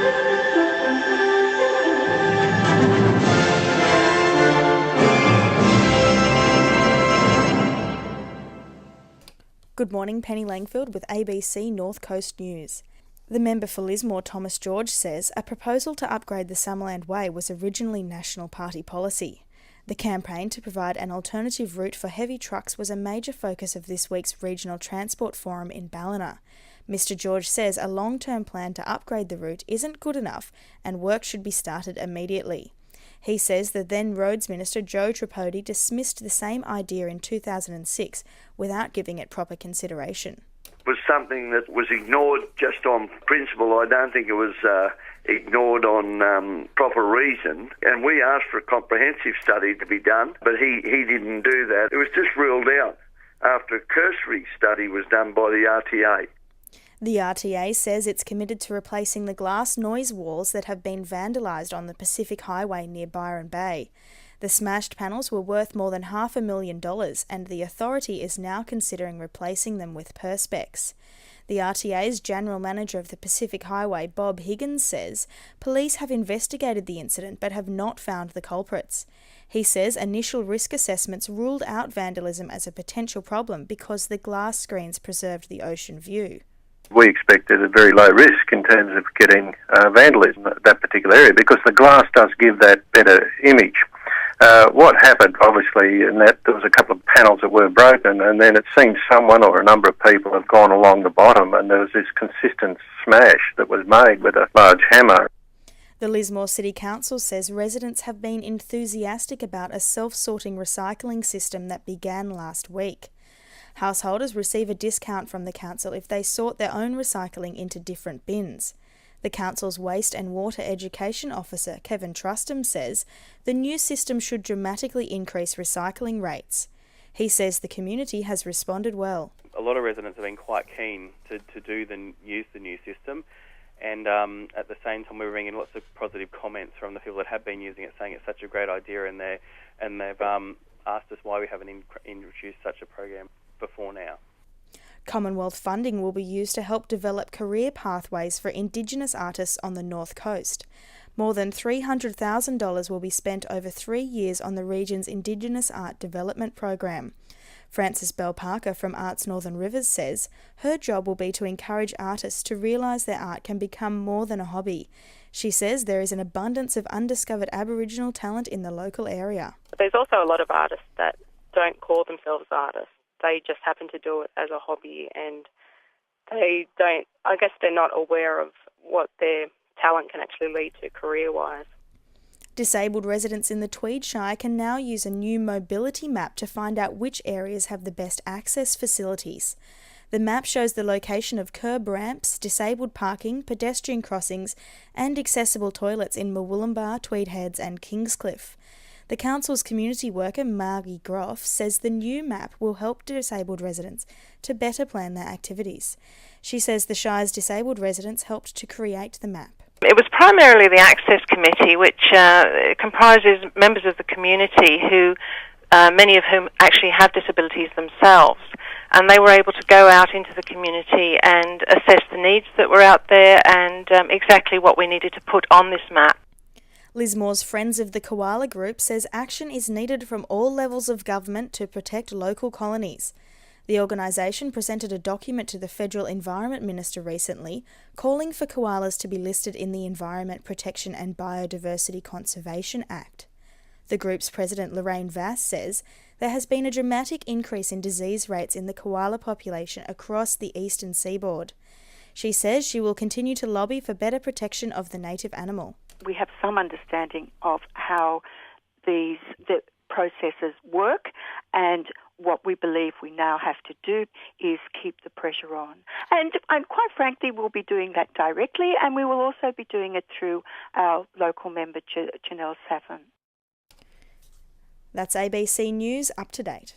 Good morning, Penny Langfield with ABC North Coast News. The member for Lismore, Thomas George, says a proposal to upgrade the Summerland Way was originally National Party policy. The campaign to provide an alternative route for heavy trucks was a major focus of this week's Regional Transport Forum in Ballina. Mr George says a long-term plan to upgrade the route isn't good enough and work should be started immediately. He says the then Roads Minister Joe Tripodi dismissed the same idea in 2006 without giving it proper consideration. It was something that was ignored just on principle. I don't think it was ignored on proper reason. And we asked for a comprehensive study to be done, but he didn't do that. It was just ruled out after a cursory study was done by the RTA. The RTA says it's committed to replacing the glass noise walls that have been vandalised on the Pacific Highway near Byron Bay. The smashed panels were worth more than $500,000 and the authority is now considering replacing them with Perspex. The RTA's General Manager of the Pacific Highway, Bob Higgins, says police have investigated the incident but have not found the culprits. He says initial risk assessments ruled out vandalism as a potential problem because the glass screens preserved the ocean view. We expected a very low risk in terms of getting vandalism at that particular area because the glass does give that better image. What happened, obviously, in that there was a couple of panels that were broken and then it seems someone or a number of people have gone along the bottom and there was this consistent smash that was made with a large hammer. The Lismore City Council says residents have been enthusiastic about a self-sorting recycling system that began last week. Householders receive a discount from the council if they sort their own recycling into different bins. The council's Waste and Water Education Officer, Kevin Trustham, says the new system should dramatically increase recycling rates. He says the community has responded well. A lot of residents have been quite keen to use the new system, and at the same time we're bringing lots of positive comments from the people that have been using it, saying it's such a great idea, and they've asked us why we haven't introduced such a program before now. Commonwealth funding will be used to help develop career pathways for Indigenous artists on the North Coast. More than $300,000 will be spent over 3 years on the region's Indigenous Art Development Program. Frances Bell Parker from Arts Northern Rivers says her job will be to encourage artists to realise their art can become more than a hobby. She says there is an abundance of undiscovered Aboriginal talent in the local area. There's also a lot of artists that don't call themselves artists. They just happen to do it as a hobby and they're not aware of what their talent can actually lead to career-wise. Disabled residents in the Tweed Shire can now use a new mobility map to find out which areas have the best access facilities. The map shows the location of curb ramps, disabled parking, pedestrian crossings and accessible toilets in Murwillumbah, Tweed Heads and Kingscliff. The council's community worker, Margie Groff, says the new map will help disabled residents to better plan their activities. She says the Shire's disabled residents helped to create the map. It was primarily the Access Committee, which comprises members of the community who, many of whom actually have disabilities themselves. And they were able to go out into the community and assess the needs that were out there and exactly what we needed to put on this map. Lismore's Friends of the Koala group says action is needed from all levels of government to protect local colonies. The organisation presented a document to the Federal Environment Minister recently, calling for koalas to be listed in the Environment Protection and Biodiversity Conservation Act. The group's president, Lorraine Vass, says there has been a dramatic increase in disease rates in the koala population across the eastern seaboard. She says she will continue to lobby for better protection of the native animal. We have some understanding of how the processes work, and what we believe we now have to do is keep the pressure on. And quite frankly, we'll be doing that directly, and we will also be doing it through our local member, Janelle Saffin. That's ABC News Up to Date.